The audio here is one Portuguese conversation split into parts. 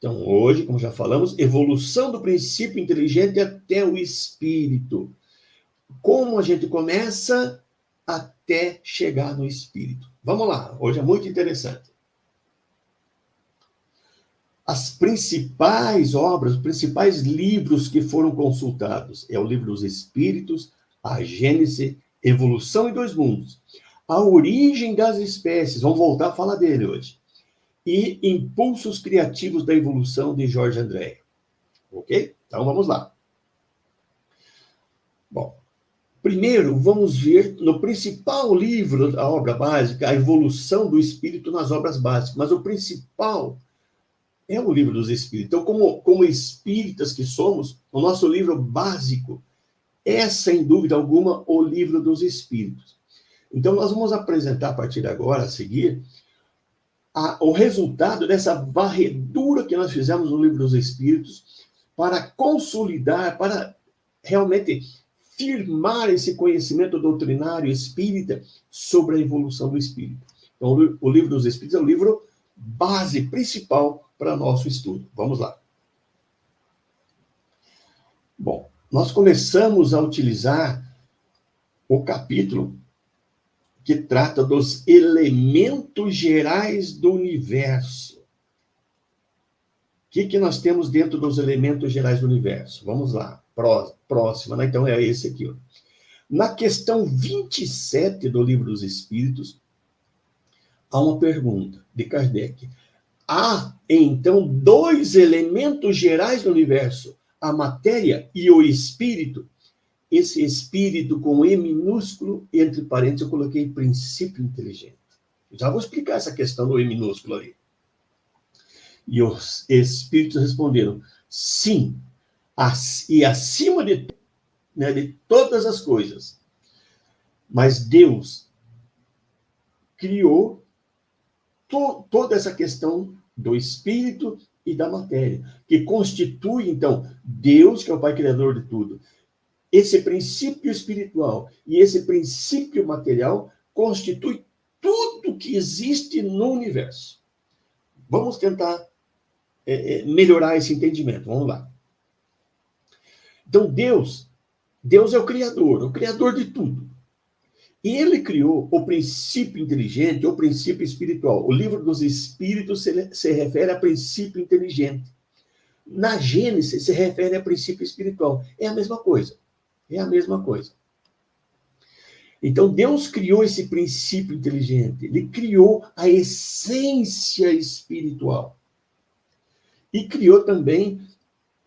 Então, hoje, como já falamos, evolução do princípio inteligente até o espírito. Como a gente começa até chegar no espírito. Vamos lá, hoje é muito interessante. As principais obras, os principais livros que foram consultados é o livro dos Espíritos, a Gênese, Evolução em Dois Mundos, a Origem das Espécies, vamos voltar a falar dele hoje, e Impulsos Criativos da Evolução, de Jorge André. Ok? Então, vamos lá. Bom, primeiro, vamos ver no principal livro da obra básica, a evolução do espírito nas obras básicas, mas o principal é o livro dos Espíritos. Então, como espíritas que somos, o nosso livro básico é, sem dúvida alguma, o livro dos Espíritos. Então, nós vamos apresentar a partir de agora, a seguir, o resultado dessa varredura que nós fizemos no livro dos Espíritos para consolidar, para realmente firmar esse conhecimento doutrinário espírita sobre a evolução do espírito. Então, o livro dos Espíritos é o livro base principal para nosso estudo. Vamos lá. Bom, nós começamos a utilizar o capítulo que trata dos elementos gerais do universo. O que nós temos dentro dos elementos gerais do universo? Vamos lá, próxima, né? Então é esse aqui. Ó. Na questão 27 do Livro dos Espíritos, há uma pergunta de Kardec. Há, então, dois elementos gerais do universo, a matéria e o espírito. Esse espírito com E minúsculo, entre parênteses, eu coloquei princípio inteligente. Já vou explicar essa questão do E minúsculo ali. E os espíritos responderam, sim, e acima de todas as coisas. Mas Deus criou toda essa questão do espírito e da matéria, que constitui, então, Deus, que é o Pai Criador de tudo. Esse princípio espiritual e esse princípio material constitui tudo que existe no universo. Vamos tentar melhorar esse entendimento. Vamos lá. Então, Deus é o criador de tudo. E ele criou o princípio inteligente, o princípio espiritual. O livro dos Espíritos se refere a princípio inteligente. Na Gênese, se refere a princípio espiritual. É a mesma coisa. É a mesma coisa. Então, Deus criou esse princípio inteligente. Ele criou a essência espiritual. E criou também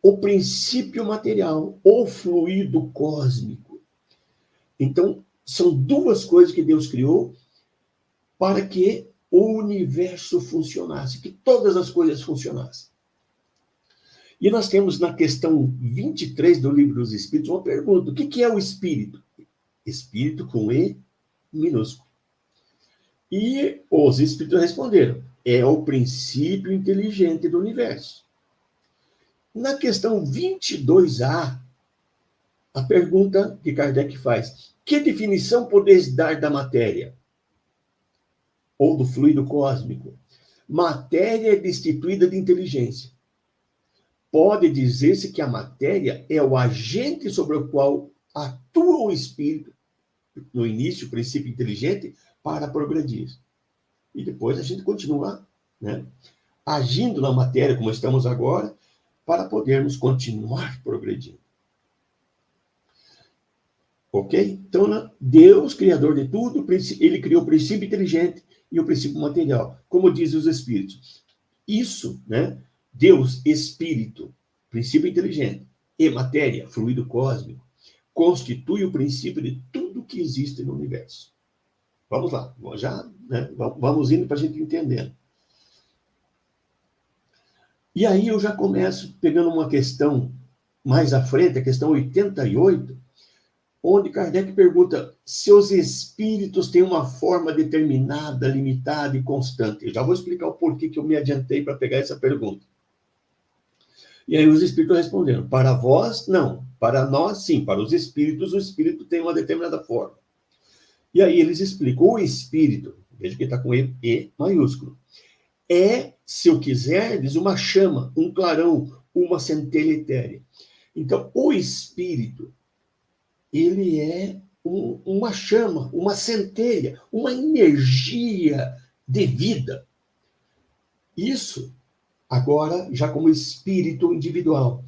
o princípio material, o fluido cósmico. Então, são duas coisas que Deus criou para que o universo funcionasse, que todas as coisas funcionassem. E nós temos na questão 23 do Livro dos Espíritos uma pergunta: o que é o espírito? Espírito com E minúsculo. E os espíritos responderam: é o princípio inteligente do universo. Na questão 22A, a pergunta que Kardec faz: que definição podeis dar da matéria? Ou do fluido cósmico? Matéria é destituída de inteligência. Pode dizer-se que a matéria é o agente sobre o qual atua o espírito, no início, o princípio inteligente, para progredir. E depois a gente continua, agindo na matéria, como estamos agora, para podermos continuar progredindo. Ok? Então, Deus, criador de tudo, ele criou o princípio inteligente e o princípio material, como dizem os espíritos. Isso, Deus, espírito, princípio inteligente, e matéria, fluido cósmico, constitui o princípio de tudo que existe no universo. Vamos lá, já, vamos indo para a gente entendendo. E aí eu já começo pegando uma questão mais à frente, a questão 88, onde Kardec pergunta se os espíritos têm uma forma determinada, limitada e constante. Eu já vou explicar o porquê que eu me adiantei para pegar essa pergunta. E aí os espíritos responderam: para vós, não. Para nós, sim. Para os espíritos, o espírito tem uma determinada forma. E aí eles explicam: o espírito, veja que está com E maiúsculo, é, se eu quiserdes, uma chama, um clarão, uma centelha etérea. Então, o espírito, ele é uma chama, uma centelha, uma energia de vida. Isso, agora, já como espírito individual.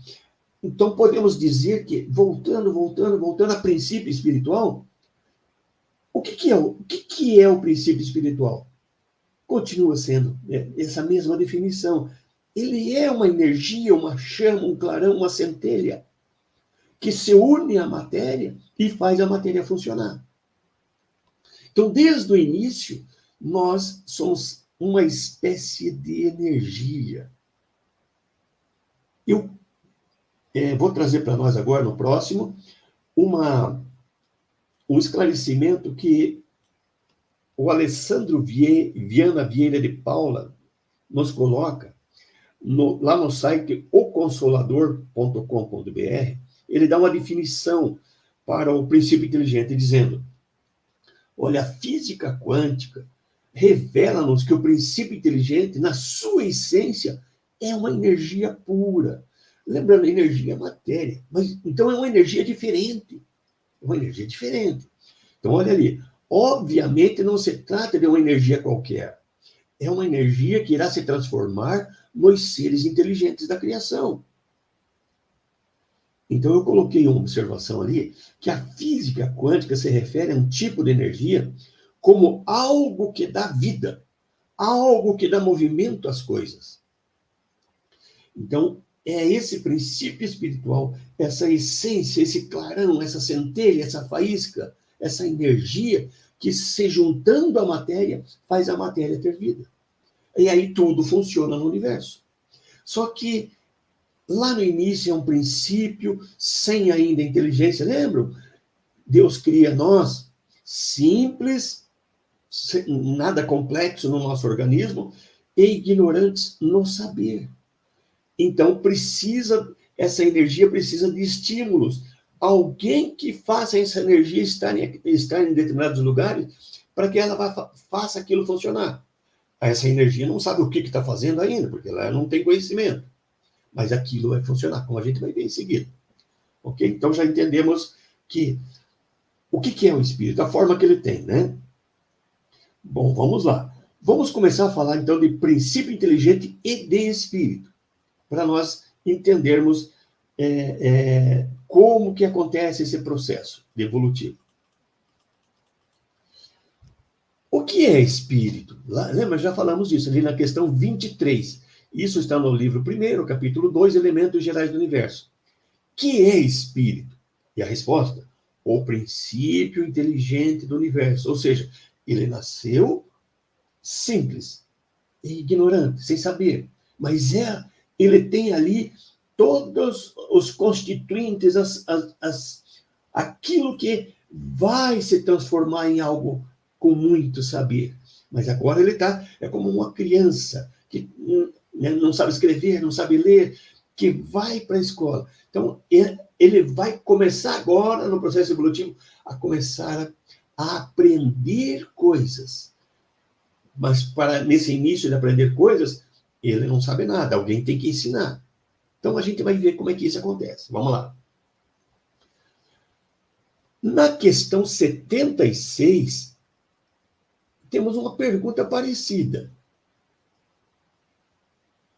Então, podemos dizer que, voltando a princípio espiritual, o que é o princípio espiritual? Continua sendo essa mesma definição. Ele é uma energia, uma chama, um clarão, uma centelha, que se une à matéria e faz a matéria funcionar. Então, desde o início, nós somos uma espécie de energia. Eu vou trazer para nós agora, no próximo, um esclarecimento que o Alessandro Viana Vieira de Paula nos coloca lá no site oconsolador.com.br. Ele dá uma definição para o princípio inteligente, dizendo: olha, a física quântica revela-nos que o princípio inteligente, na sua essência, é uma energia pura. Lembrando, energia é matéria, mas então é uma energia diferente. Uma energia diferente. Então, olha ali. Obviamente, não se trata de uma energia qualquer. É uma energia que irá se transformar nos seres inteligentes da criação. Então, eu coloquei uma observação ali, que a física quântica se refere a um tipo de energia como algo que dá vida, algo que dá movimento às coisas. Então, é esse princípio espiritual, essa essência, esse clarão, essa centelha, essa faísca, essa energia que, se juntando à matéria, faz a matéria ter vida. E aí tudo funciona no universo. Só que lá no início é um princípio, sem ainda inteligência. Lembram? Deus cria nós simples, nada complexo no nosso organismo, e ignorantes no saber. Então, essa energia precisa de estímulos. Alguém que faça essa energia estar em determinados lugares para que ela faça aquilo funcionar. Essa energia não sabe o que está fazendo ainda, porque ela não tem conhecimento. Mas aquilo vai funcionar, como a gente vai ver em seguida. Ok? Então, já entendemos que o que é o espírito, a forma que ele tem, né? Bom, vamos lá. Vamos começar a falar, então, de princípio inteligente e de espírito, para nós entendermos como que acontece esse processo evolutivo. O que é espírito? Lembra, já falamos disso ali na questão 23. Isso está no livro 1, capítulo 2, Elementos Gerais do Universo. Que é espírito? E a resposta: o princípio inteligente do universo. Ou seja, ele nasceu simples, ignorante, sem saber. Mas ele tem ali todos os constituintes, aquilo que vai se transformar em algo com muito saber. Mas agora ele é como uma criança que não sabe escrever, não sabe ler, que vai para a escola. Então, ele vai começar agora, no processo evolutivo, a começar a aprender coisas. Mas nesse início de aprender coisas, ele não sabe nada, alguém tem que ensinar. Então, a gente vai ver como é que isso acontece. Vamos lá. Na questão 76, temos uma pergunta parecida.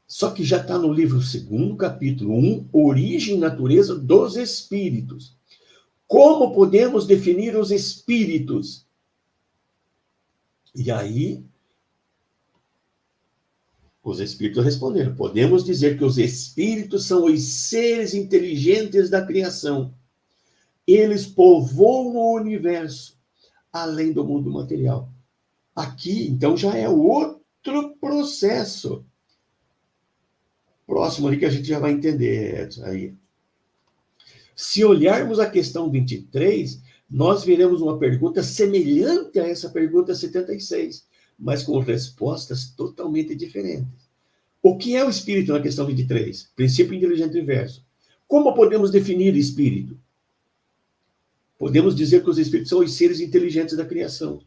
Só que já está no livro 2, capítulo 1, Origem e Natureza dos Espíritos. Como podemos definir os espíritos? E aí, os espíritos responderam: podemos dizer que os espíritos são os seres inteligentes da criação. Eles povoam o universo, além do mundo material. Aqui, então, já é outro processo. Próximo ali que a gente já vai entender, Edson, aí. Se olharmos a questão 23, nós veremos uma pergunta semelhante a essa pergunta 76, mas com respostas totalmente diferentes. O que é o espírito na questão 23? Princípio inteligente inverso. Como podemos definir espírito? Podemos dizer que os espíritos são os seres inteligentes da criação.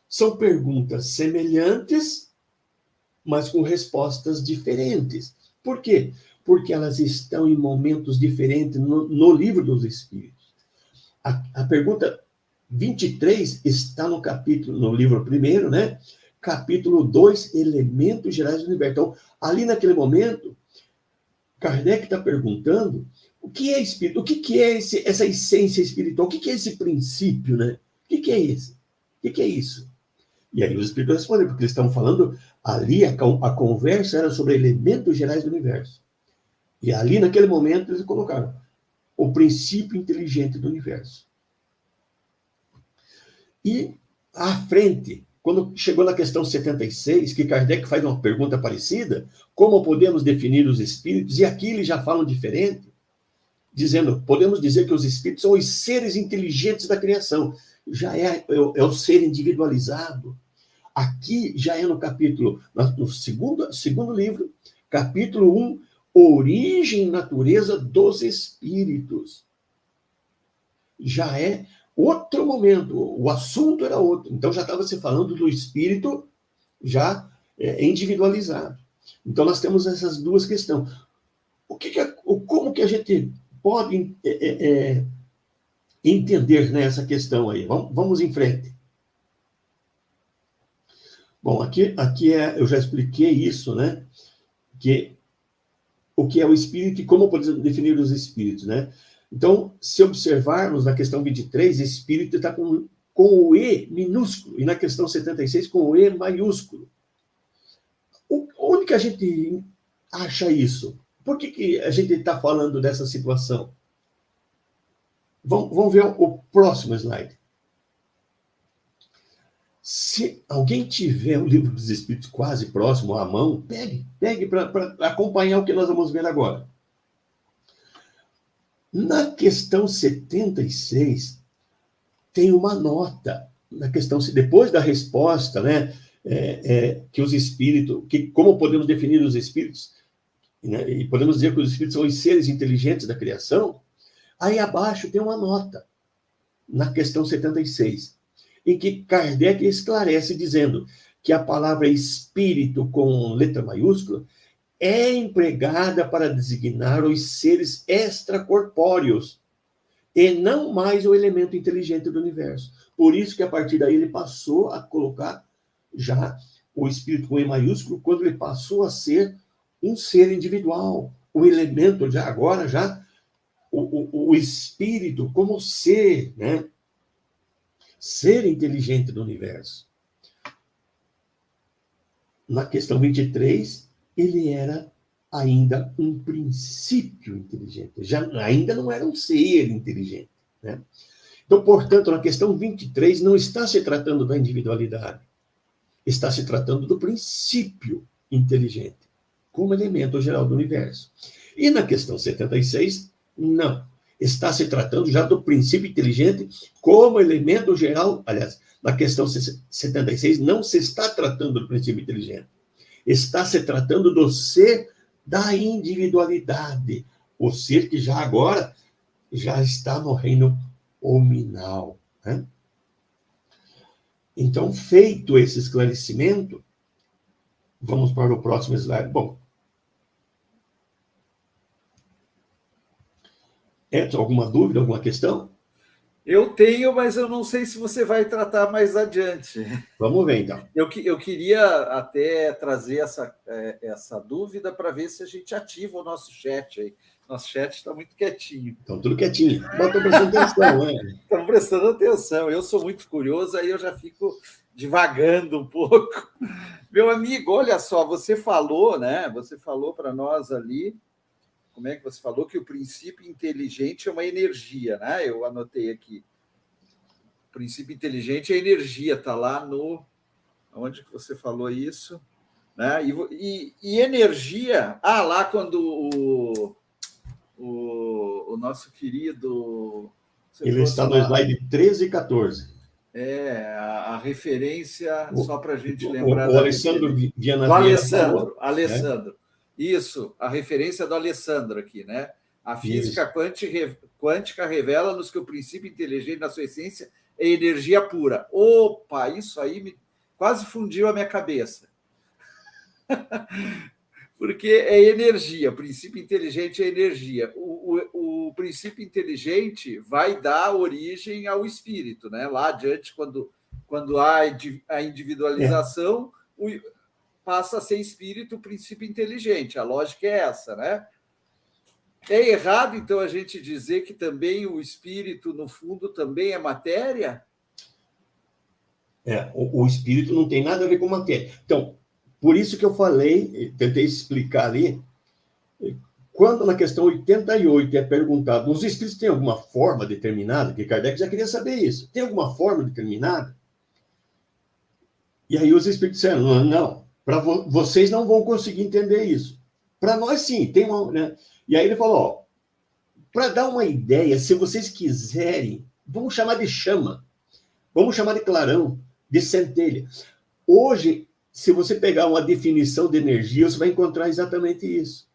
São perguntas semelhantes, mas com respostas diferentes. Por quê? Porque elas estão em momentos diferentes no livro dos Espíritos. A pergunta 23 está no capítulo, no livro primeiro, né? Capítulo 2, Elementos Gerais do Universo. Então, ali naquele momento, Kardec está perguntando o que é espírito, o que é essa essência espiritual, o que é esse princípio, né? O que é esse? O que é isso? E aí os espíritos respondem, porque eles estão falando, ali a conversa era sobre elementos gerais do universo. E ali, naquele momento, eles colocaram o princípio inteligente do universo. E à frente, quando chegou na questão 76, que Kardec faz uma pergunta parecida, como podemos definir os espíritos? E aqui eles já falam diferente, dizendo, podemos dizer que os espíritos são os seres inteligentes da criação. Já é o ser individualizado. Aqui já é no capítulo, no segundo livro, capítulo 1, Origem e Natureza dos Espíritos. Já é outro momento, o assunto era outro. Então já estava se falando do espírito já individualizado. Então nós temos essas duas questões. Como que a gente pode entender, né, essa questão aí? Vamos em frente. Bom, aqui eu já expliquei isso, né? O que é o espírito e como podemos definir os espíritos, né? Então, se observarmos na questão 23, espírito está com o E minúsculo, e na questão 76 com o E maiúsculo. Onde que a gente acha isso? Por que a gente está falando dessa situação? Vamos ver o próximo slide. Se alguém tiver o livro dos Espíritos quase próximo à mão, pegue para acompanhar o que nós vamos ver agora. Na questão 76, tem uma nota. Na questão, depois da resposta, né, que os espíritos, como podemos definir os espíritos, né, e podemos dizer que os espíritos são os seres inteligentes da criação, aí abaixo tem uma nota, na questão 76. Em que Kardec esclarece dizendo que a palavra espírito com letra maiúscula é empregada para designar os seres extracorpóreos e não mais o elemento inteligente do universo. Por isso que a partir daí ele passou a colocar já o espírito com E maiúsculo, quando ele passou a ser um ser individual, o elemento o espírito como ser, né? Ser inteligente do universo. Na questão 23, ele era ainda um princípio inteligente. Ainda não era um ser inteligente, né? Então, portanto, na questão 23, não está se tratando da individualidade. Está se tratando do princípio inteligente, como elemento geral do universo. E na questão 76, não. Está se tratando já do princípio inteligente como elemento geral. Aliás, na questão 76, não se está tratando do princípio inteligente. Está se tratando do ser da individualidade. O ser que já agora já está no reino hominal, né? Então, feito esse esclarecimento, vamos para o próximo slide. Bom, Edson, alguma dúvida, alguma questão? Eu tenho, mas eu não sei se você vai tratar mais adiante. Vamos ver, então. Eu queria até trazer essa dúvida para ver se a gente ativa o nosso chat aí. Nosso chat está muito quietinho. Então, tudo quietinho. Mas estou prestando atenção, né? Estamos prestando atenção. Eu sou muito curioso, aí eu já fico divagando um pouco. Meu amigo, olha só, você falou, né? Você falou para nós ali, como é que você falou? Que o princípio inteligente é uma energia, né? Eu anotei aqui. O princípio inteligente é energia, está lá no... Onde que você falou isso? Né? E energia... lá quando o nosso querido... Ele está no slide 13 e 14. A referência, só para a gente lembrar... O Alessandro Viana do Alessandro. Alessandro. Né? Isso, a referência do Alessandro aqui, né? A física quântica revela-nos que o princípio inteligente, na sua essência, é energia pura. Opa, isso aí quase fundiu a minha cabeça. Porque é energia, o princípio inteligente é energia. O princípio inteligente vai dar origem ao espírito, né? Lá adiante, quando há a individualização, passa a ser espírito o princípio inteligente. A lógica é essa, né? É errado, então, a gente dizer que também o espírito, no fundo, também é matéria? O espírito não tem nada a ver com matéria. Então, por isso que eu falei, tentei explicar ali, quando na questão 88 é perguntado, os espíritos têm alguma forma determinada? Que Kardec já queria saber isso. Tem alguma forma determinada? E aí os espíritos disseram, não, vocês não vão conseguir entender isso. Para nós, sim, tem uma... Né? E aí ele falou, para dar uma ideia, se vocês quiserem, vamos chamar de chama, vamos chamar de clarão, de centelha. Hoje, se você pegar uma definição de energia, você vai encontrar exatamente isso.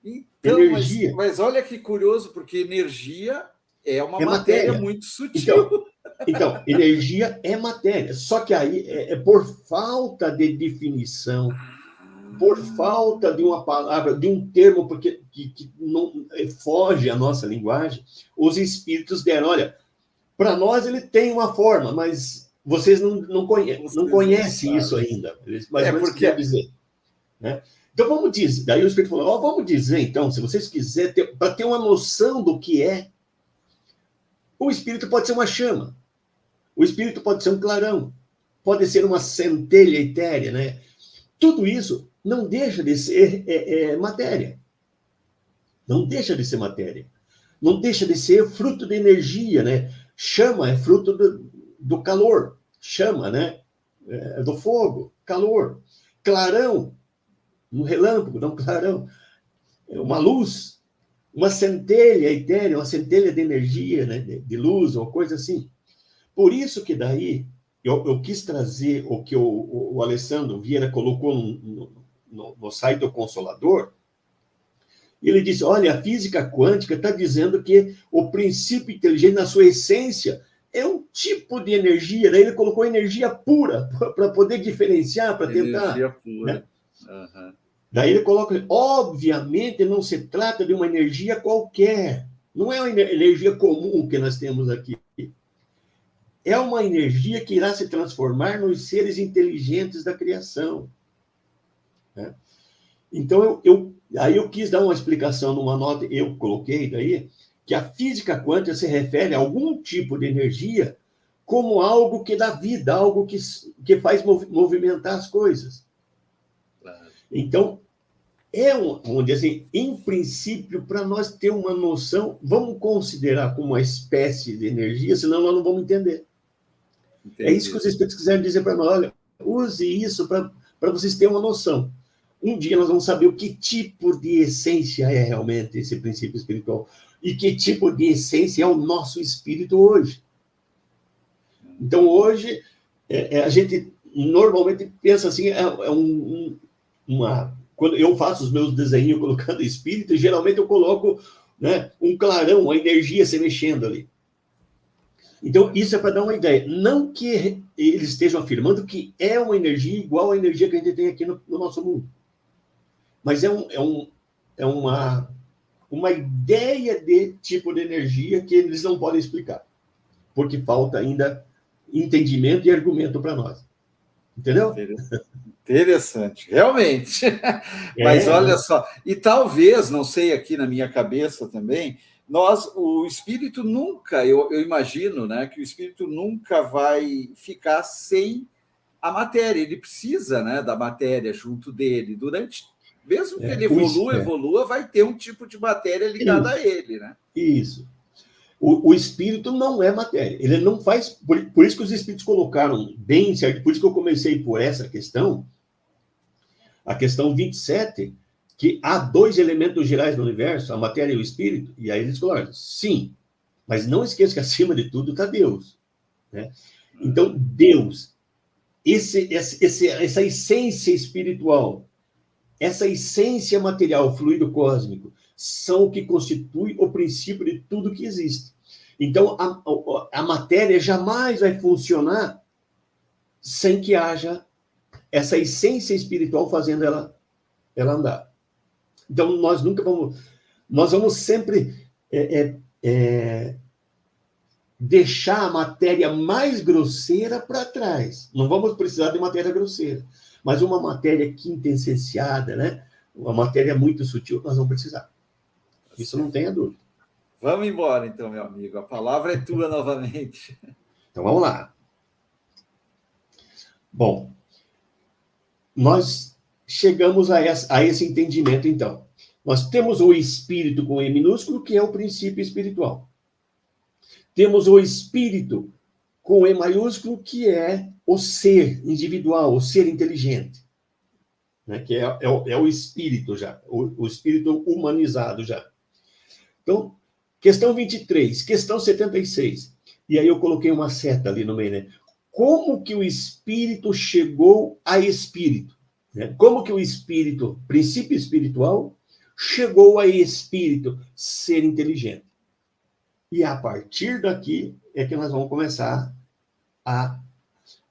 Então, energia. Mas olha que curioso, porque energia é uma matéria muito sutil. Então, energia é matéria. Só que aí é por falta de definição, por falta de uma palavra, de um termo porque que não foge à nossa linguagem, os espíritos deram, olha, para nós ele tem uma forma, mas vocês não conhecem isso ainda. Mas porque dizer, né? Então vamos dizer, daí o espírito falou, vamos dizer então, se vocês quiserem para ter uma noção do que é, o espírito pode ser uma chama, o espírito pode ser um clarão, pode ser uma centelha etérea, né? Tudo isso não deixa de ser matéria. Não deixa de ser matéria. Não deixa de ser fruto de energia, né? Chama é fruto do calor. Chama, né? Do fogo, calor. Clarão, um relâmpago, não clarão. Uma luz, uma centelha etérea, uma centelha de energia, né? De luz, ou coisa assim. Por isso que daí eu quis trazer o que o Alessandro Vieira colocou no site do Consolador. Ele disse, olha, a física quântica está dizendo que o princípio inteligente, na sua essência, é um tipo de energia. Daí ele colocou energia pura, para poder diferenciar, para tentar... Energia pura. Né? Uhum. Daí ele coloca, obviamente, não se trata de uma energia qualquer. Não é uma energia comum que nós temos aqui. É uma energia que irá se transformar nos seres inteligentes da criação. Né? Então, aí eu quis dar uma explicação numa nota, eu coloquei daí, que a física quântica se refere a algum tipo de energia como algo que dá vida, algo que faz movimentar as coisas. Claro. Então, vamos dizer assim, em princípio, para nós ter uma noção, vamos considerar como uma espécie de energia, senão nós não vamos entender. Entendi. É isso que os espíritos quiseram dizer para nós, olha, use isso para vocês terem uma noção. Um dia nós vamos saber o que tipo de essência é realmente esse princípio espiritual e que tipo de essência é o nosso espírito hoje. Então, hoje, a gente normalmente pensa assim, quando eu faço os meus desenhos colocando espírito, geralmente eu coloco, né, um clarão, uma energia se mexendo ali. Então, isso é para dar uma ideia. Não que eles estejam afirmando que é uma energia igual à energia que a gente tem aqui no nosso mundo. Mas é uma ideia de tipo de energia que eles não podem explicar. Porque falta ainda entendimento e argumento para nós. Entendeu? Interessante, realmente. Mas olha só, e talvez, não sei aqui na minha cabeça também, o espírito nunca, eu imagino, né, que o espírito nunca vai ficar sem a matéria. Ele precisa, né, da matéria junto dele. Mesmo que ele evolua, vai ter um tipo de matéria ligada a ele, né? Isso. O espírito não é matéria. Ele não faz... Por isso que os espíritos colocaram bem certo. Por isso que eu comecei por essa questão. A questão 27, que há dois elementos gerais no universo, a matéria e o espírito. E aí eles falaram, sim, mas não esqueça que acima de tudo está Deus. Né? Então, Deus, essa essência espiritual, essa essência material, fluido cósmico, são o que constitui o princípio de tudo que existe. Então, a matéria jamais vai funcionar sem que haja essa essência espiritual fazendo ela andar. Então, nós vamos sempre deixar a matéria mais grosseira para trás. Não vamos precisar de matéria grosseira, mas uma matéria quintessenciada, né? Uma matéria muito sutil, nós vamos precisar. Isso não tenha dúvida. Vamos embora, então, meu amigo. A palavra é tua novamente. Então, vamos lá. Bom, nós chegamos a esse entendimento, então. Nós temos o espírito com E minúsculo, que é o princípio espiritual. Temos o espírito com E maiúsculo, que é o ser individual, o ser inteligente. Né? Que é o espírito já, o espírito humanizado já. Então, questão 23, questão 76. E aí eu coloquei uma seta ali no meio, né? Como que o espírito chegou a espírito? Né? Como que o espírito, princípio espiritual, chegou a espírito, ser inteligente? E a partir daqui é que nós vamos começar a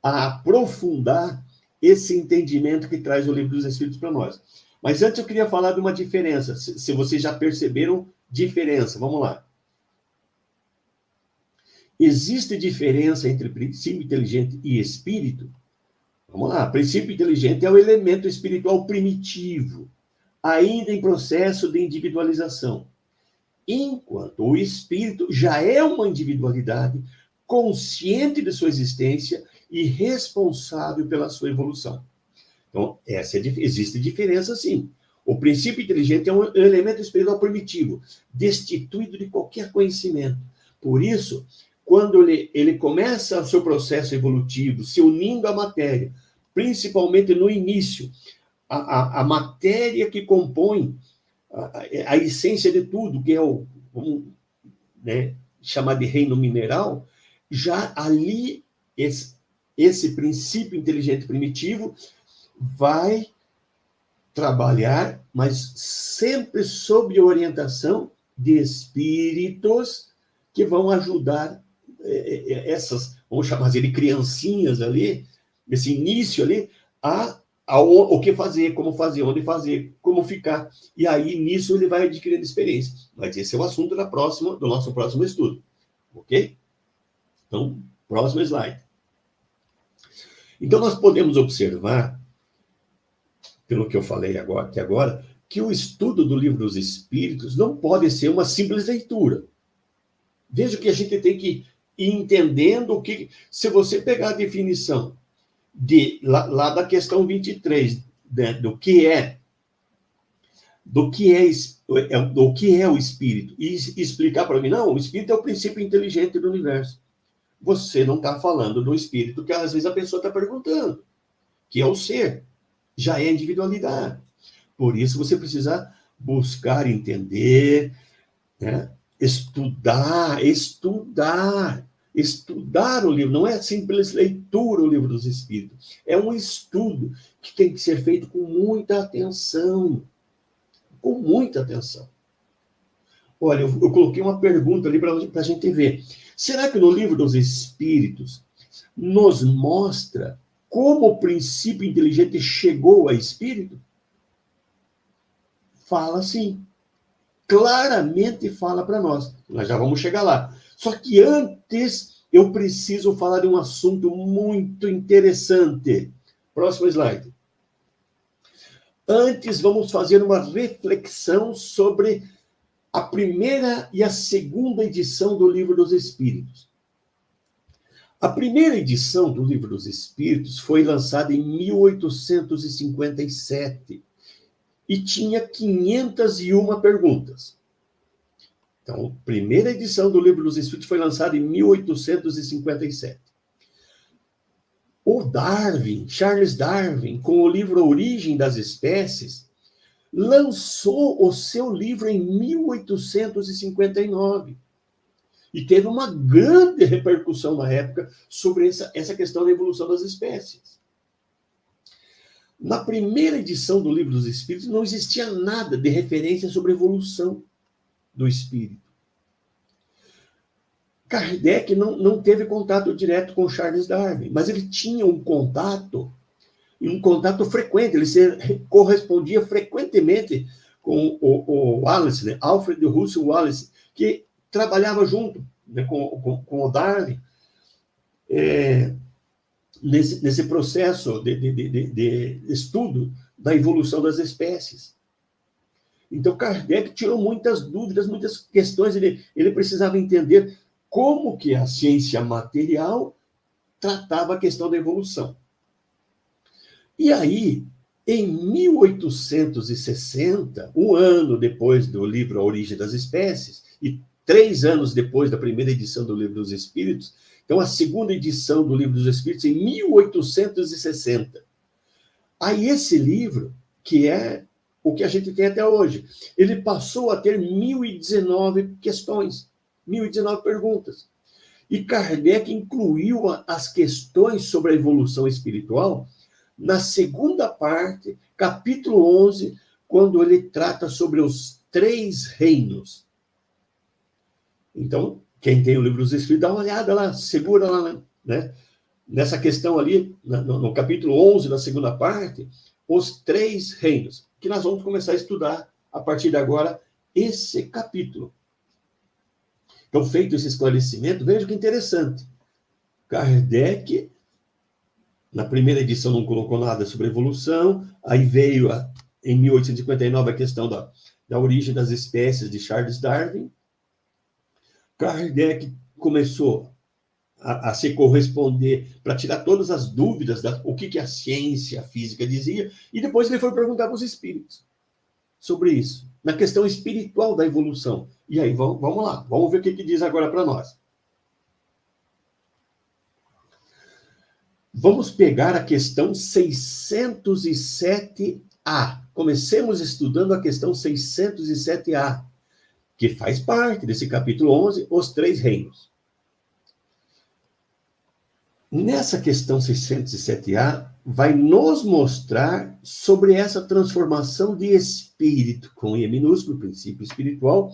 aprofundar esse entendimento que traz o Livro dos Espíritos para nós. Mas antes eu queria falar de uma diferença, se vocês já perceberam diferença. Vamos lá. Existe diferença entre princípio inteligente e espírito? Vamos lá. Princípio inteligente é o elemento espiritual primitivo, ainda em processo de individualização. Enquanto o espírito já é uma individualidade consciente de sua existência e responsável pela sua evolução. Então, existe diferença, sim. O princípio inteligente é um elemento espiritual primitivo, destituído de qualquer conhecimento. Por isso, quando ele começa o seu processo evolutivo, se unindo à matéria, principalmente no início, a matéria que compõe a essência de tudo, que é vamos, né, chamar de reino mineral, já ali esse princípio inteligente primitivo vai trabalhar, mas sempre sob orientação de espíritos que vão ajudar essas, vamos chamar de criancinhas ali, esse início ali, o que fazer, como fazer, onde fazer, como ficar. E aí, nisso, ele vai adquirindo experiência. Mas esse é o assunto do nosso próximo estudo. Ok? Então, próximo slide. Então, nós podemos observar, pelo que eu falei até agora, que o estudo do Livro dos Espíritos não pode ser uma simples leitura. Veja que a gente tem que ir entendendo o que... Se você pegar a definição lá da questão 23, né, do que é o espírito, e explicar para mim, não, o espírito é o princípio inteligente do universo. Você não está falando do espírito que às vezes a pessoa está perguntando, que é o ser, já é individualidade. Por isso você precisa buscar entender, né? Estudar o livro. Não é simples leitura o Livro dos Espíritos. É um estudo que tem que ser feito com muita atenção. Com muita atenção. Olha, eu coloquei uma pergunta ali para a gente ver. Será que no Livro dos Espíritos nos mostra como o princípio inteligente chegou a espírito? Fala sim. Claramente fala para nós. Nós já vamos chegar lá. Só que antes eu preciso falar de um assunto muito interessante. Próximo slide. Antes, vamos fazer uma reflexão sobre a primeira e a segunda edição do Livro dos Espíritos. A primeira edição do Livro dos Espíritos foi lançada em 1857 e tinha 501 perguntas. Então, a primeira edição do Livro dos Espíritos foi lançada em 1857. O Charles Darwin, com o livro Origem das Espécies, lançou o seu livro em 1859. E teve uma grande repercussão na época sobre essa questão da evolução das espécies. Na primeira edição do Livro dos Espíritos, não existia nada de referência sobre a evolução do espírito. Kardec não teve contato direto com Charles Darwin, mas ele tinha um contato em um contato frequente, ele correspondia frequentemente com o Wallace, né? Alfred Russel Wallace, que trabalhava junto, né, com o Darwin, nesse processo de estudo da evolução das espécies. Então, Kardec tirou muitas dúvidas, muitas questões. Ele precisava entender como que a ciência material tratava a questão da evolução. E aí, em 1860, um ano depois do livro A Origem das Espécies, e 3 anos depois da primeira edição do Livro dos Espíritos, então a segunda edição do Livro dos Espíritos, em 1860. Aí esse livro, que é o que a gente tem até hoje, ele passou a ter 1019 questões, 1019 perguntas. E Kardec incluiu as questões sobre a evolução espiritual na segunda parte, capítulo 11, quando ele trata sobre os 3 reinos. Então, quem tem o Livro dos Espíritos, dá uma olhada lá, segura lá, né? Nessa questão ali, no capítulo 11 da segunda parte, os 3 reinos, que nós vamos começar a estudar, a partir de agora, esse capítulo. Então, feito esse esclarecimento, veja que interessante. Kardec, na primeira edição, não colocou nada sobre evolução, aí veio, em 1859, a questão da origem das espécies de Charles Darwin. Kardec começou a se corresponder para tirar todas as dúvidas o que a ciência, a física dizia, e depois ele foi perguntar para os espíritos sobre isso, na questão espiritual da evolução. E aí, vamos lá, vamos ver o que diz agora para nós. Vamos pegar a questão 607A. Comecemos estudando a questão 607A, que faz parte desse capítulo 11, os 3 reinos. Nessa questão 607A, vai nos mostrar sobre essa transformação de espírito, com E minúsculo, princípio espiritual,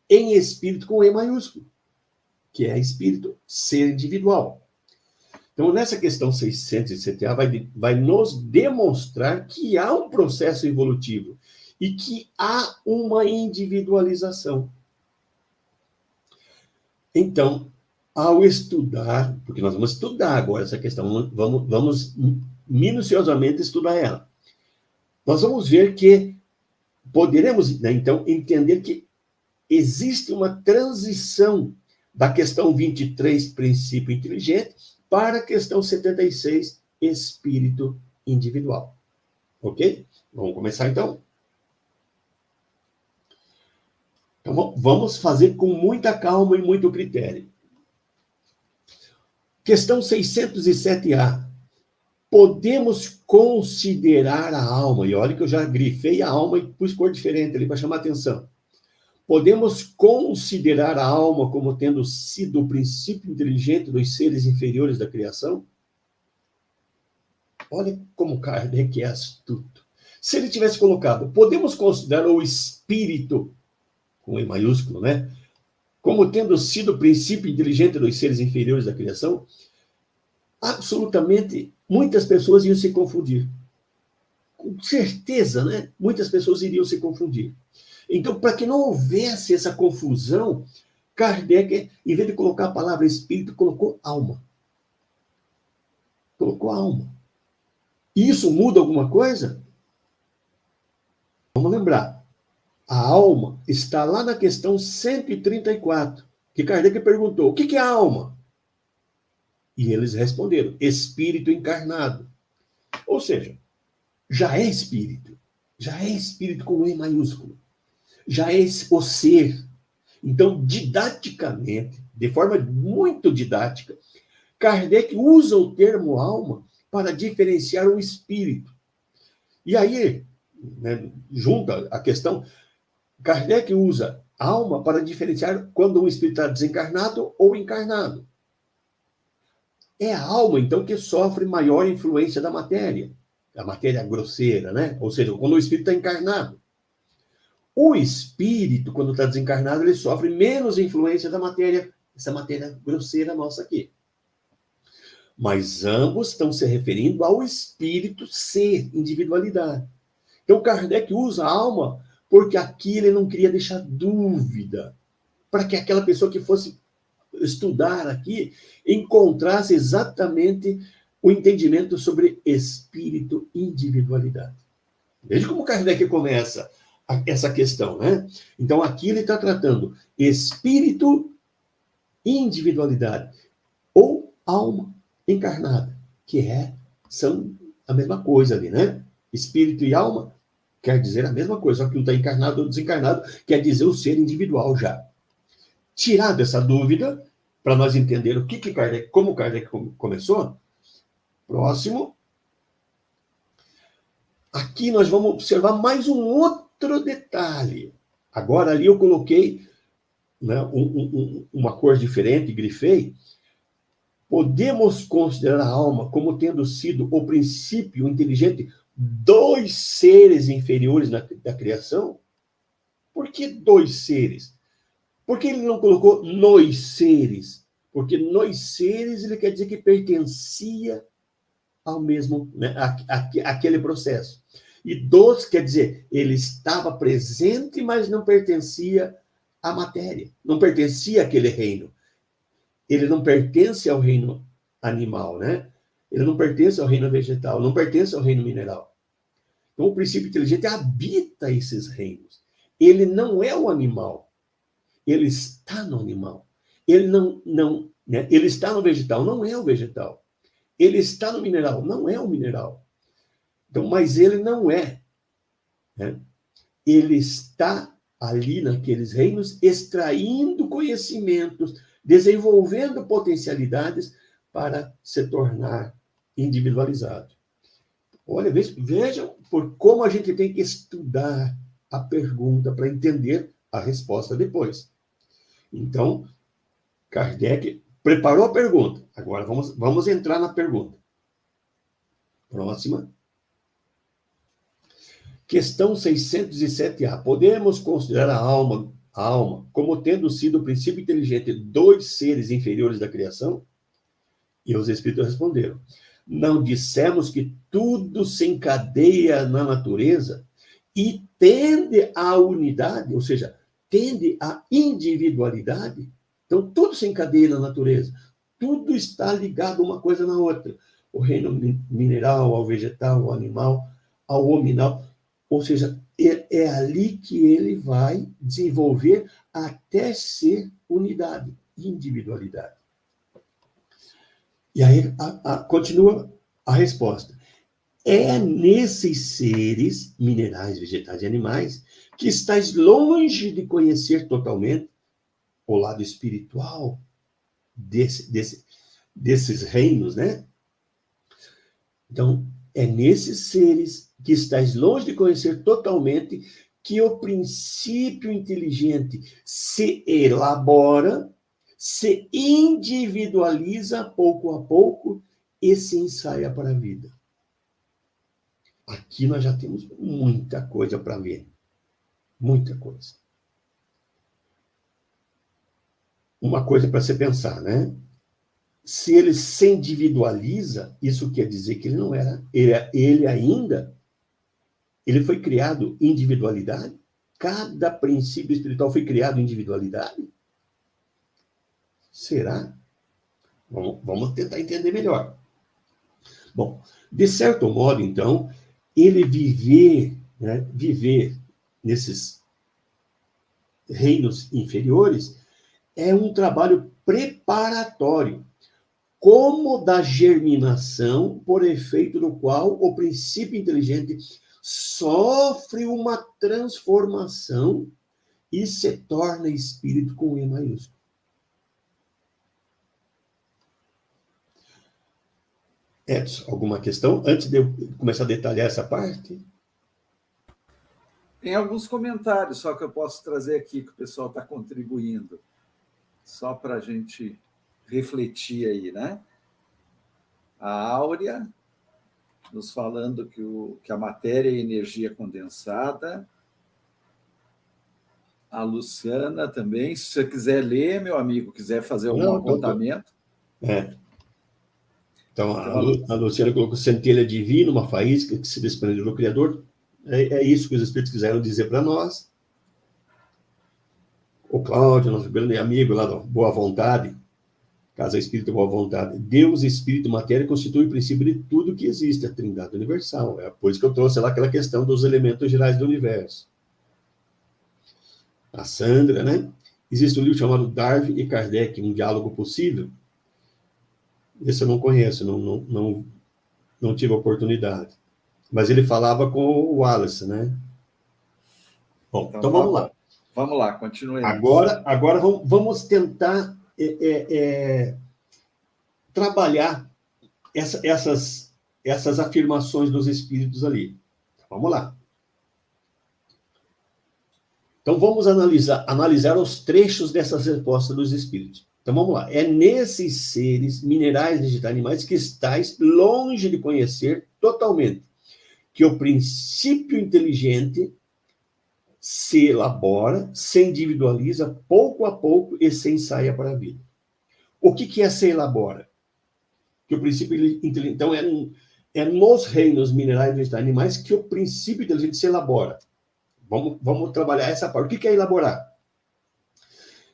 em espírito com E maiúsculo, que é espírito, ser individual. Então, nessa questão 607A, vai nos demonstrar que há um processo evolutivo e que há uma individualização. Então, ao estudar, porque nós vamos estudar agora essa questão, vamos minuciosamente estudar ela. Nós vamos ver que poderemos, né, então, entender que existe uma transição da questão 23, princípio inteligente, para a questão 76, espírito individual. Ok? Vamos começar, então? Então, vamos fazer com muita calma e muito critério. Questão 607A. Podemos considerar a alma, e olha que eu já grifei a alma e pus cor diferente ali para chamar a atenção. Podemos considerar a alma como tendo sido o princípio inteligente dos seres inferiores da criação? Olha como Kardec é astuto. Se ele tivesse colocado, podemos considerar o espírito, com E maiúsculo, né? Como tendo sido o princípio inteligente dos seres inferiores da criação, absolutamente muitas pessoas iam se confundir. Com certeza, né? Muitas pessoas iriam se confundir. Então, para que não houvesse essa confusão, Kardec, em vez de colocar a palavra espírito, colocou alma. Colocou alma. E isso muda alguma coisa? Vamos lembrar. A alma está lá na questão 134, que Kardec perguntou, o que é a alma? E eles responderam, espírito encarnado. Ou seja, já é espírito com E maiúsculo. Já é o ser. Então, didaticamente, de forma muito didática, Kardec usa o termo alma para diferenciar o espírito. E aí, né, junta a questão, Kardec usa alma para diferenciar quando um espírito está desencarnado ou encarnado. É a alma, então, que sofre maior influência da matéria grosseira, né? Ou seja, quando o espírito está encarnado. O espírito, quando está desencarnado, ele sofre menos influência da matéria, essa matéria grosseira nossa aqui. mas ambos estão se referindo ao espírito ser, individualidade. Então, Kardec usa a alma porque aqui ele não queria deixar dúvida, para que aquela pessoa que fosse estudar aqui encontrasse exatamente o entendimento sobre espírito, individualidade. Veja como Kardec começa essa questão, né? Então, aqui ele está tratando espírito, individualidade, ou alma encarnada, são a mesma coisa ali, né? Espírito e alma quer dizer a mesma coisa, só que um está encarnado ou desencarnado, quer dizer o ser individual já. Tirado essa dúvida, para nós entender o que Kardec, como Kardec começou, próximo, aqui nós vamos observar mais um outro detalhe. Agora ali eu coloquei, né, uma cor diferente, grifei. Podemos considerar a alma como tendo sido o princípio inteligente dos seres inferiores da criação? Por que dois seres? Por que ele não colocou nos seres? Porque nos seres ele quer dizer que pertencia ao mesmo, né, aquele processo. E dos quer dizer, ele estava presente, mas não pertencia à matéria, não pertencia àquele reino. Ele não pertence ao reino animal, né? Ele não pertence ao reino vegetal, não pertence ao reino mineral. Então, o princípio inteligente habita esses reinos. Ele não é o animal. Ele está no animal. Ele né? Ele está no vegetal, não é o vegetal. Ele está no mineral, não é o mineral. Então, mas ele não é, né? Ele está ali naqueles reinos extraindo conhecimentos, desenvolvendo potencialidades para se tornar individualizado. Olha, vejam por como a gente tem que estudar a pergunta para entender a resposta depois. Então, Kardec preparou a pergunta. Agora vamos entrar na pergunta. Próxima. Questão 607A. Podemos considerar a alma como tendo sido o princípio inteligente dos seres inferiores da criação? E os espíritos responderam: não dissemos que tudo se encadeia na natureza e tende à unidade, ou seja, tende à individualidade? Então, tudo se encadeia na natureza. Tudo está ligado uma coisa na outra. O reino mineral, ao vegetal, ao animal, ao hominal. Ou seja, é ali que ele vai desenvolver até ser unidade, individualidade. E aí continua a resposta. É nesses seres, minerais, vegetais e animais, que estás longe de conhecer totalmente o lado espiritual desses reinos, né? Então, é nesses seres que estás longe de conhecer totalmente que o princípio inteligente se elabora, se individualiza pouco a pouco e se ensaia para a vida. Aqui nós já temos muita coisa para ver. Muita coisa. Uma coisa para se pensar, né? Se ele se individualiza, isso quer dizer que ele não era. Ele ainda. Ele foi criado em individualidade? Cada princípio espiritual foi criado em individualidade? Será? Vamos tentar entender melhor. Bom, de certo modo, então, ele viver nesses reinos inferiores é um trabalho preparatório, como da germinação, por efeito do qual o princípio inteligente sofre uma transformação e se torna espírito com E maiúsculo. Edson, alguma questão? Antes de eu começar a detalhar essa parte? Tem alguns comentários só que eu posso trazer aqui, que o pessoal está contribuindo, só para a gente refletir aí, né? A Áurea nos falando que a matéria é energia condensada. A Luciana também, se você quiser ler, meu amigo, quiser fazer algum apontamento. Então, a Luciana colocou centelha divina, uma faísca que se desprendeu do Criador. É isso que os Espíritos quiseram dizer para nós. O Cláudio, nosso grande amigo lá da Boa Vontade, Casa Espírita Boa Vontade. Deus, Espírito e Matéria constituem o princípio de tudo que existe, a Trindade Universal. É por isso que eu trouxe lá aquela questão dos elementos gerais do universo. A Sandra, né? Existe um livro chamado Darwin e Kardec, Um Diálogo Possível. Esse eu não conheço, não tive a oportunidade. Mas ele falava com o Wallace, né? Bom, então vamos lá. Vamos lá, continuemos. Agora vamos tentar trabalhar essas afirmações dos espíritos ali. Vamos lá. Então, vamos analisar os trechos dessas respostas dos espíritos. Então, vamos lá. É nesses seres, minerais, vegetais, animais, que estáis longe de conhecer totalmente que o princípio inteligente se elabora, se individualiza pouco a pouco e se ensaia para a vida. O que é se elabora? Que o princípio inteligente... Então, é nos reinos minerais, vegetais, animais que o princípio inteligente se elabora. Vamos trabalhar essa parte. O que é elaborar?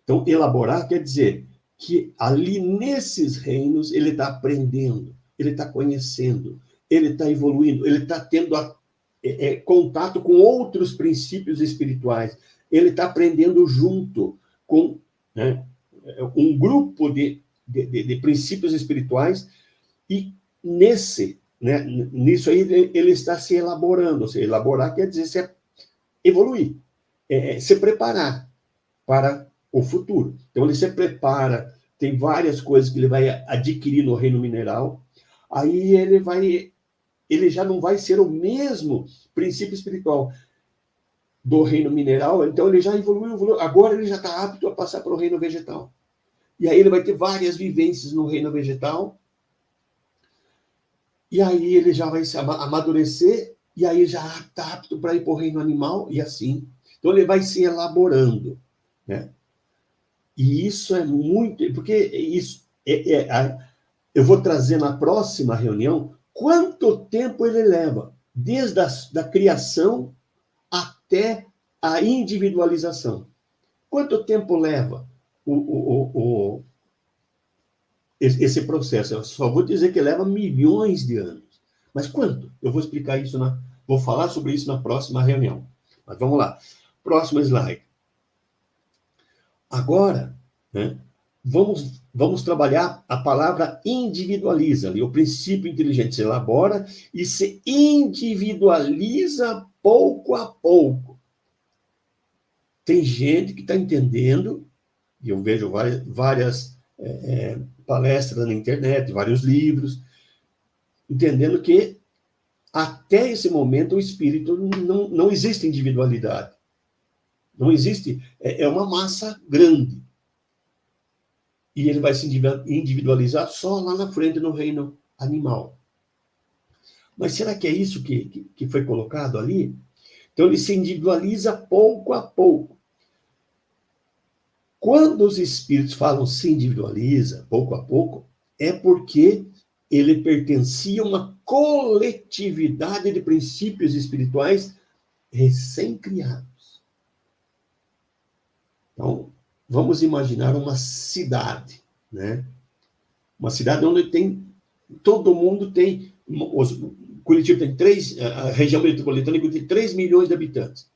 Então, elaborar quer dizer que ali nesses reinos ele está aprendendo, ele está conhecendo, ele está evoluindo, ele está tendo contato com outros princípios espirituais, ele está aprendendo junto com, né, um grupo de princípios espirituais e nisso aí ele está se elaborando. Ou seja, elaborar quer dizer evoluir, se preparar para o futuro. Então, ele se prepara, tem várias coisas que ele vai adquirir no reino mineral, aí ele já não vai ser o mesmo princípio espiritual do reino mineral, então ele já evoluiu, agora ele já está apto a passar para o reino vegetal. E aí ele vai ter várias vivências no reino vegetal, e aí ele já vai se amadurecer, e aí já está apto para ir para o reino animal, e assim. Então, ele vai se elaborando, né? E isso é muito... Porque isso eu vou trazer na próxima reunião quanto tempo ele leva, desde da criação até a individualização. Quanto tempo leva esse processo? Eu só vou dizer que leva milhões de anos. Mas quanto? Eu vou explicar isso, vou falar sobre isso na próxima reunião. Mas vamos lá. Próximo slide. Agora, né, vamos trabalhar a palavra individualiza. Ali, o princípio inteligente se elabora e se individualiza pouco a pouco. Tem gente que está entendendo, e eu vejo várias palestras na internet, vários livros, entendendo que até esse momento o espírito não existe individualidade. Não existe, é uma massa grande. E ele vai se individualizar só lá na frente no reino animal. Mas será que é isso que foi colocado ali? Então ele se individualiza pouco a pouco. Quando os espíritos falam se individualiza pouco a pouco, é porque ele pertencia a uma coletividade de princípios espirituais recém-criados. Então, vamos imaginar uma cidade, né? Uma cidade onde todo mundo tem... Curitiba tem a região metropolitana tem 3 milhões de habitantes.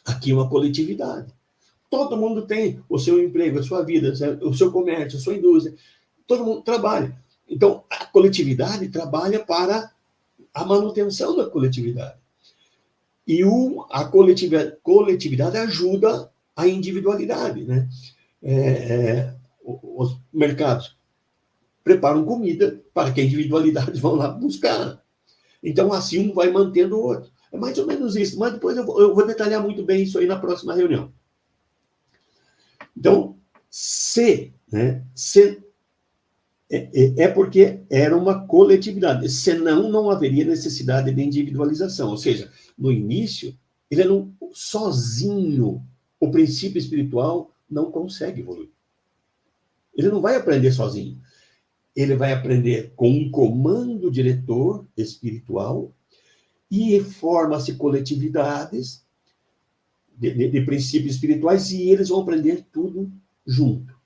Aqui é uma coletividade. Todo mundo tem o seu emprego, a sua vida, o seu comércio, a sua indústria. Todo mundo trabalha. Então, a coletividade trabalha para a manutenção da coletividade. E a coletividade ajuda a individualidade, né? Os mercados preparam comida para que a individualidade vão lá buscar. Então, assim, um vai mantendo o outro. É mais ou menos isso, mas depois eu vou detalhar muito bem isso aí na próxima reunião. Então, é porque era uma coletividade, senão não haveria necessidade de individualização. Ou seja, no início, ele não sozinho, o princípio espiritual não consegue evoluir. Ele não vai aprender sozinho. ele vai aprender com um comando diretor espiritual e forma-se coletividades de princípios espirituais e eles vão aprender tudo junto.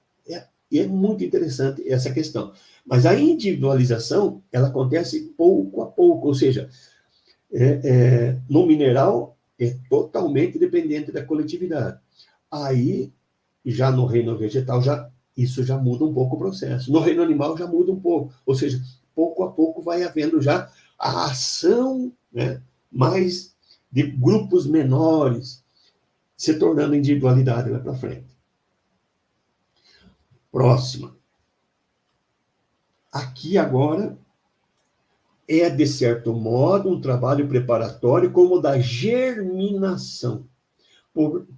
E é muito interessante essa questão. Mas a individualização, ela acontece pouco a pouco, ou seja, no mineral é totalmente dependente da coletividade. Aí, já no reino vegetal, isso já muda um pouco o processo. No reino animal já muda um pouco, ou seja, pouco a pouco vai havendo já a ação, né, mais de grupos menores, se tornando individualidade lá para frente. Próxima. Aqui agora é, de certo modo, um trabalho preparatório como o da germinação,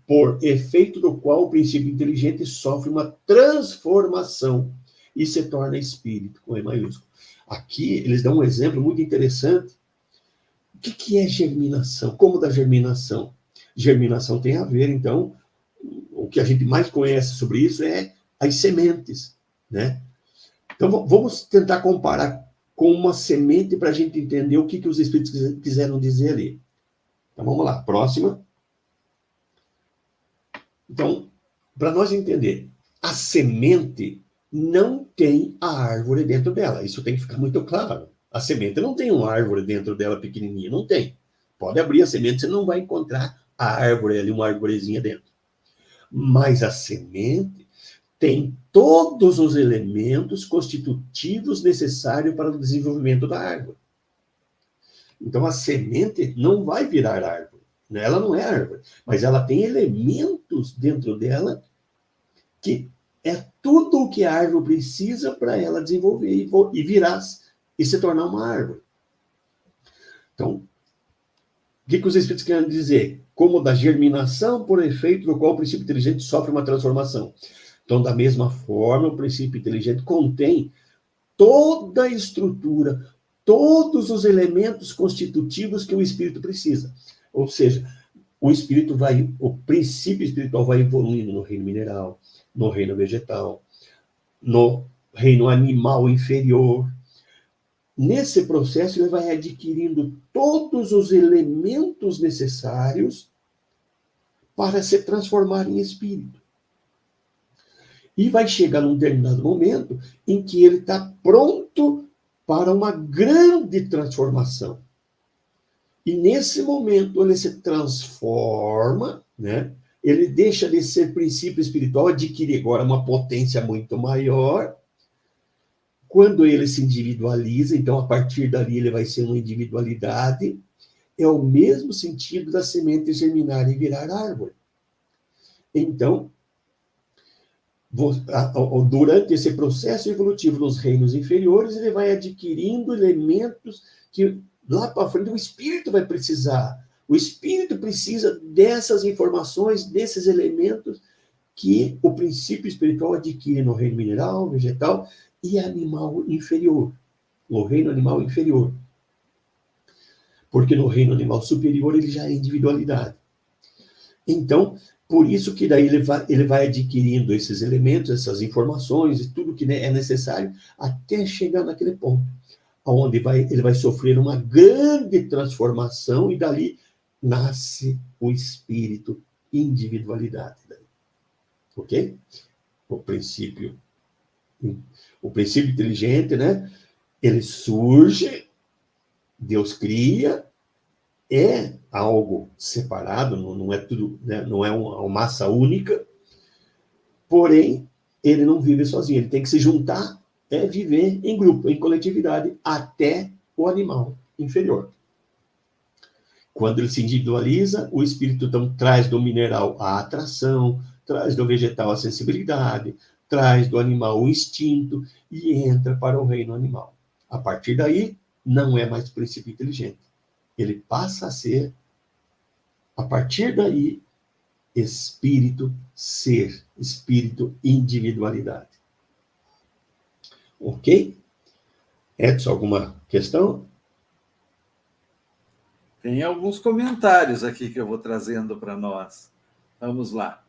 por efeito do qual o princípio inteligente sofre uma transformação e se torna espírito, com E maiúsculo. Aqui eles dão um exemplo muito interessante. O que é germinação? Como da germinação? Germinação tem a ver, então, o que a gente mais conhece sobre isso é as sementes, né? Então, vamos tentar comparar com uma semente para a gente entender o que os espíritos quiseram dizer ali. Então, vamos lá. Próxima. Então, para nós entender, a semente não tem a árvore dentro dela. Isso tem que ficar muito claro. A semente não tem uma árvore dentro dela pequenininha. Não tem. Pode abrir a semente, você não vai encontrar a árvore ali, uma arvorezinha dentro. Mas a semente tem todos os elementos constitutivos necessários para o desenvolvimento da árvore. Então, a semente não vai virar árvore. Ela não é árvore, mas ela tem elementos dentro dela que é tudo o que a árvore precisa para ela desenvolver e virar e se tornar uma árvore. Então, o que os espíritos querem dizer? Como da germinação por efeito do qual o princípio inteligente sofre uma transformação. Então, da mesma forma, o princípio inteligente contém toda a estrutura, todos os elementos constitutivos que o espírito precisa. Ou seja, o princípio espiritual vai evoluindo no reino mineral, no reino vegetal, no reino animal inferior. Nesse processo, ele vai adquirindo todos os elementos necessários para se transformar em espírito. E vai chegar num determinado momento em que ele está pronto para uma grande transformação. E nesse momento ele se transforma, né? Ele deixa de ser princípio espiritual, adquire agora uma potência muito maior. Quando ele se individualiza, então a partir dali ele vai ser uma individualidade, é o mesmo sentido da semente germinar e virar árvore. Então, durante esse processo evolutivo nos reinos inferiores, ele vai adquirindo elementos que lá para frente o espírito vai precisar. O espírito precisa dessas informações, desses elementos que o princípio espiritual adquire no reino mineral, vegetal e animal inferior. No reino animal inferior. Porque no reino animal superior ele já é individualidade. Então, por isso que daí ele vai adquirindo esses elementos, essas informações e tudo que é necessário até chegar naquele ponto, onde ele vai sofrer uma grande transformação e dali nasce o espírito individualidade. Ok? O princípio inteligente, né? Ele surge, Deus cria, é algo separado, não é tudo, né? Não é uma massa única, porém, ele não vive sozinho, ele tem que se juntar, viver em grupo, em coletividade, até o animal inferior. Quando ele se individualiza, o espírito então traz do mineral a atração, traz do vegetal a sensibilidade, traz do animal o instinto e entra para o reino animal. A partir daí, não é mais princípio inteligente. Ele passa a ser, a partir daí, espírito ser, espírito individualidade. Ok? Edson, alguma questão? Tem alguns comentários aqui que eu vou trazendo para nós. Vamos lá.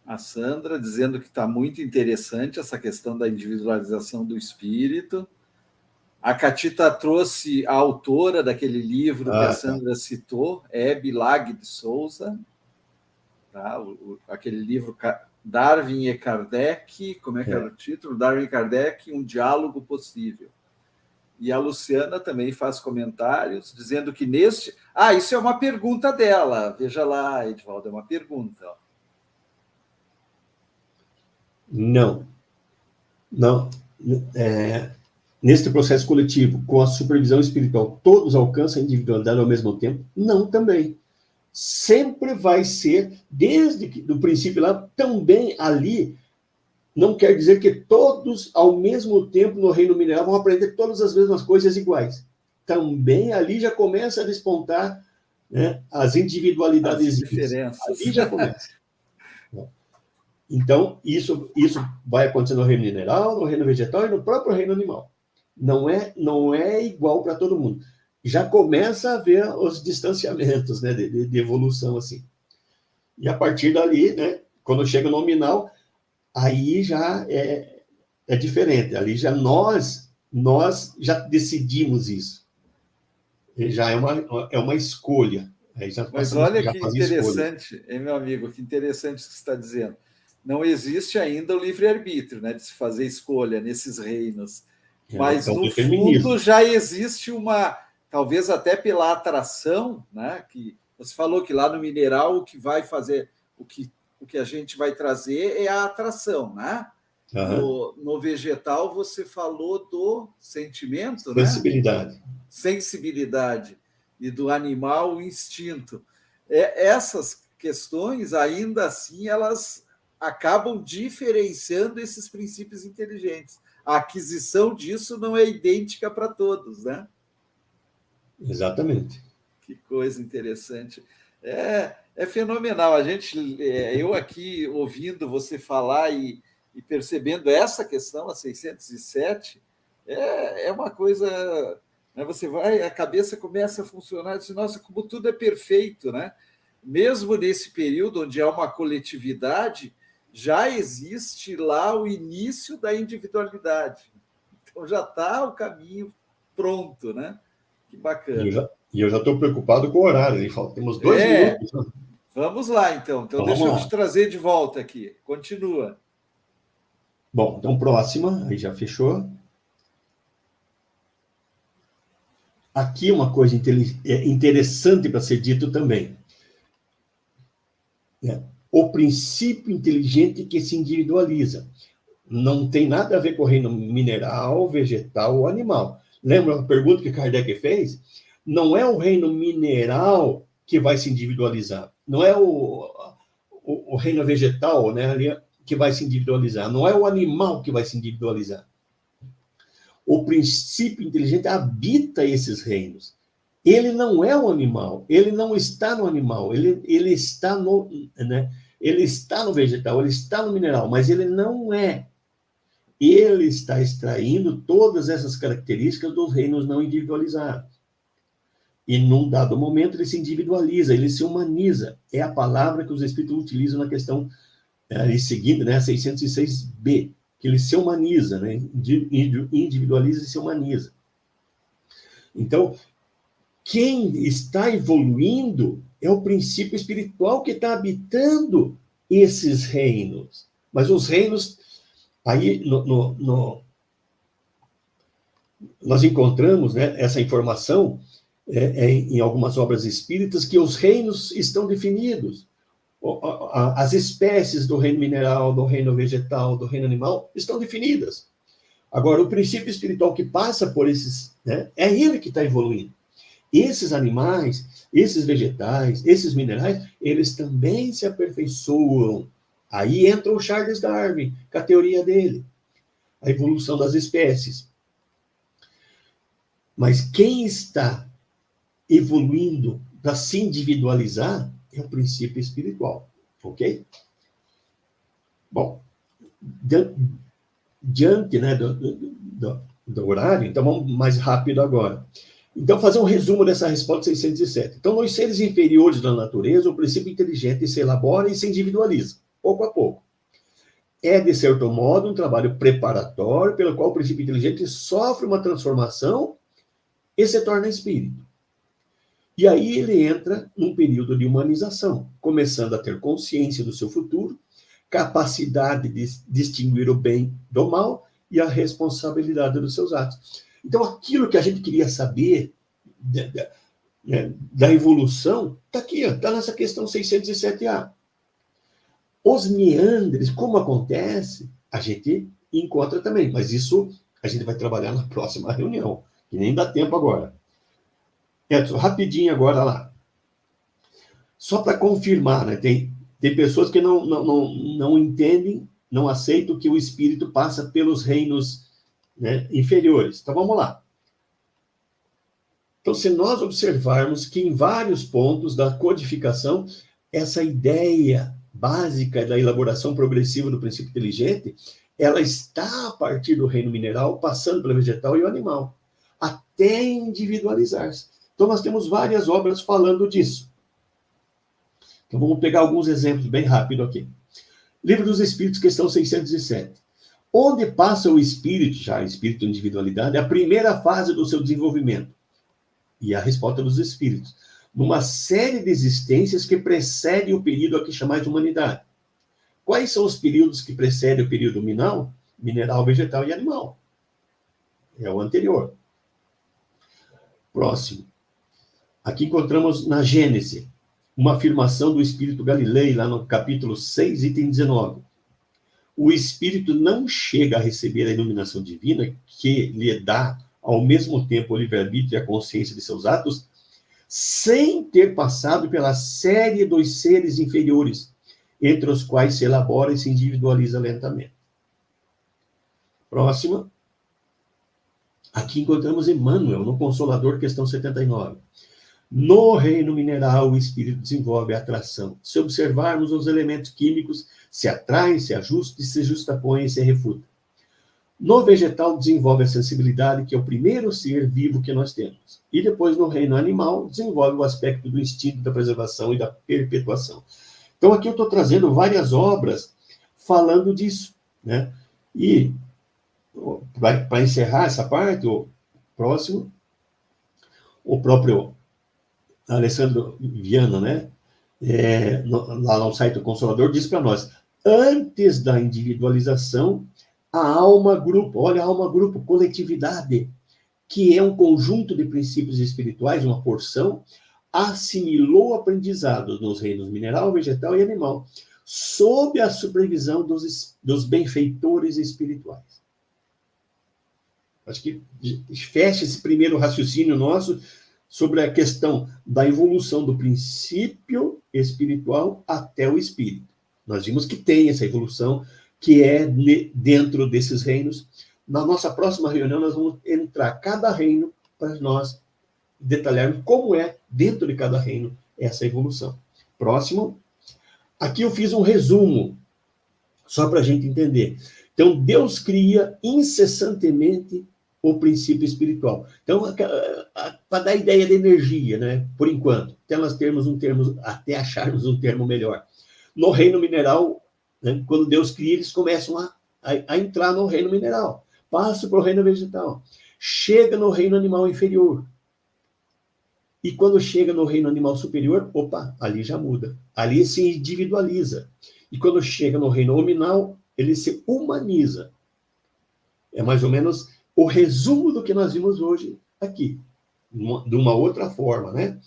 A Sandra dizendo que está muito interessante essa questão da individualização do espírito. A Catita trouxe a autora daquele livro que a Sandra citou, Hebe Lag de Souza, tá? Aquele livro Darwin e Kardec, como é que era o título? Darwin e Kardec, um diálogo possível. E a Luciana também faz comentários dizendo que neste... isso é uma pergunta dela. Veja lá, Edivaldo, é uma pergunta. Não. Neste processo coletivo, com a supervisão espiritual, todos alcançam a individualidade ao mesmo tempo? Não, também. Sempre vai ser, desde o princípio lá, também ali, não quer dizer que todos, ao mesmo tempo, no reino mineral, vão aprender todas as mesmas coisas iguais. Também ali já começa a despontar, né, as individualidades. As diferenças. Ali já começa. Então, isso vai acontecer no reino mineral, no reino vegetal e no próprio reino animal. Não é igual para todo mundo. Já começa a haver os distanciamentos, né, de evolução, assim. E a partir dali, né, quando chega no nominal, aí já é diferente. Ali já nós já decidimos isso. E já é uma escolha. Aí já Mas olha que interessante, hein, meu amigo, que interessante o que você está dizendo. Não existe ainda o livre-arbítrio, né, de se fazer escolha nesses reinos. Mas, no fundo, já existe talvez até pela atração, né, que você falou que lá no mineral o que vai fazer, o que a gente vai trazer é a atração, né? No vegetal você falou do sentimento, sensibilidade. Né? Sensibilidade. E do animal, o instinto. Essas questões, ainda assim, elas acabam diferenciando esses princípios inteligentes. A aquisição disso não é idêntica para todos, né? Exatamente. Que coisa interessante. É fenomenal. Eu aqui ouvindo você falar e percebendo essa questão, a 607, é uma coisa... Né, a cabeça começa a funcionar e diz, nossa, como tudo é perfeito, né? Mesmo nesse período onde há uma coletividade, já existe lá o início da individualidade. Então já está o caminho pronto, né? Que bacana. E eu já estou preocupado com o horário. Temos 2 minutos. Né? Vamos lá, então. Então deixa eu te trazer de volta aqui. Continua. Bom, então próxima. Aí já fechou. Aqui uma coisa interessante para ser dito também. O princípio inteligente que se individualiza. Não tem nada a ver com o reino mineral, vegetal ou animal. Lembra a pergunta que Kardec fez? Não é o reino mineral que vai se individualizar. Não é o reino vegetal, né, que vai se individualizar. Não é o animal que vai se individualizar. O princípio inteligente habita esses reinos. Ele não é um animal, ele não está no animal, ele está no, né, ele está no vegetal, ele está no mineral, mas ele não é. Ele está extraindo todas essas características dos reinos não individualizados. E, num dado momento, ele se individualiza, ele se humaniza. É a palavra que os espíritos utilizam na questão, ali seguindo, né, 606b, que ele se humaniza, né, individualiza e se humaniza. Então, quem está evoluindo é o princípio espiritual que está habitando esses reinos. Mas os reinos, aí nós encontramos, né, essa informação em algumas obras espíritas, que os reinos estão definidos. As espécies do reino mineral, do reino vegetal, do reino animal, estão definidas. Agora, o princípio espiritual que passa por esses, né, é ele que está evoluindo. Esses animais, esses vegetais, esses minerais, eles também se aperfeiçoam. Aí entra o Charles Darwin, com a teoria dele, a evolução das espécies. Mas quem está evoluindo para se individualizar é o princípio espiritual, ok? Bom, diante, né, do horário, então vamos mais rápido agora. Então, fazer um resumo dessa resposta 607. Então, nos seres inferiores da natureza, o princípio inteligente se elabora e se individualiza. pouco a pouco. É, de certo modo, um trabalho preparatório pelo qual o princípio inteligente sofre uma transformação e se torna espírito. E aí ele entra num período de humanização, começando a ter consciência do seu futuro, capacidade de distinguir o bem do mal e a responsabilidade dos seus atos. Então, aquilo que a gente queria saber da evolução, está aqui, está nessa questão 607A. Os meandres, como acontece, a gente encontra também, mas isso a gente vai trabalhar na próxima reunião, que nem dá tempo agora. Edson, rapidinho agora lá. Só para confirmar, né? Tem pessoas que não entendem, não aceitam que o espírito passa pelos reinos, né, inferiores. Então, vamos lá. Então, se nós observarmos que em vários pontos da codificação, essa ideia básica da elaboração progressiva do princípio inteligente, ela está a partir do reino mineral, passando pelo vegetal e o animal, até individualizar-se. Então, nós temos várias obras falando disso. Então, vamos pegar alguns exemplos bem rápido aqui. Livro dos Espíritos, questão 607. Onde passa o espírito, já espírito de individualidade, a primeira fase do seu desenvolvimento? E a resposta dos espíritos. Numa série de existências que precede o período a que chamais de humanidade. Quais são os períodos que precedem o período mineral, vegetal e animal? É o anterior. Próximo. Aqui encontramos na Gênese uma afirmação do Espírito Galilei, lá no capítulo 6, item 19. O Espírito não chega a receber a iluminação divina que lhe dá, ao mesmo tempo, o livre-arbítrio e a consciência de seus atos, sem ter passado pela série dos seres inferiores, entre os quais se elabora e se individualiza lentamente. Próxima. Aqui encontramos Emmanuel, no Consolador, questão 79. No reino mineral, o espírito desenvolve a atração. Se observarmos os elementos químicos, se atraem, se ajustam, se justapõem e se refutam. No vegetal, desenvolve a sensibilidade, que é o primeiro ser vivo que nós temos. E depois, no reino animal, desenvolve o aspecto do instinto da preservação e da perpetuação. Então, aqui eu estou trazendo várias obras falando disso, né? E, para encerrar essa parte, o próximo, o próprio Alessandro Viana, né? Lá no site do Consolador, diz para nós, antes da individualização, a alma-grupo, olha a alma-grupo, coletividade, que é um conjunto de princípios espirituais, uma porção, assimilou aprendizados nos reinos mineral, vegetal e animal, sob a supervisão dos benfeitores espirituais. Acho que fecha esse primeiro raciocínio nosso sobre a questão da evolução do princípio espiritual até o espírito. Nós vimos que tem essa evolução, que é dentro desses reinos. Na nossa próxima reunião, nós vamos entrar cada reino para nós detalharmos como é, dentro de cada reino, essa evolução. Próximo. Aqui eu fiz um resumo, só para a gente entender. Então, Deus cria incessantemente o princípio espiritual. Então, para dar ideia de energia, né? Por enquanto, até acharmos um termo melhor. No reino mineral, né, quando Deus cria, eles começam a entrar no reino mineral. Passa para o reino vegetal. Chega no reino animal inferior. E quando chega no reino animal superior, opa, ali já muda. Ali se individualiza. E quando chega no reino nominal, ele se humaniza. É mais ou menos o resumo do que nós vimos hoje aqui, de uma outra forma, né?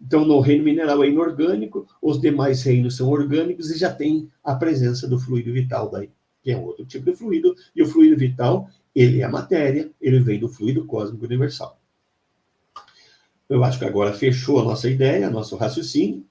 Então, no reino mineral é inorgânico, os demais reinos são orgânicos e já tem a presença do fluido vital daí, que é outro tipo de fluido, e o fluido vital, ele é a matéria, ele vem do fluido cósmico universal. Eu acho que agora fechou a nossa ideia, nosso raciocínio.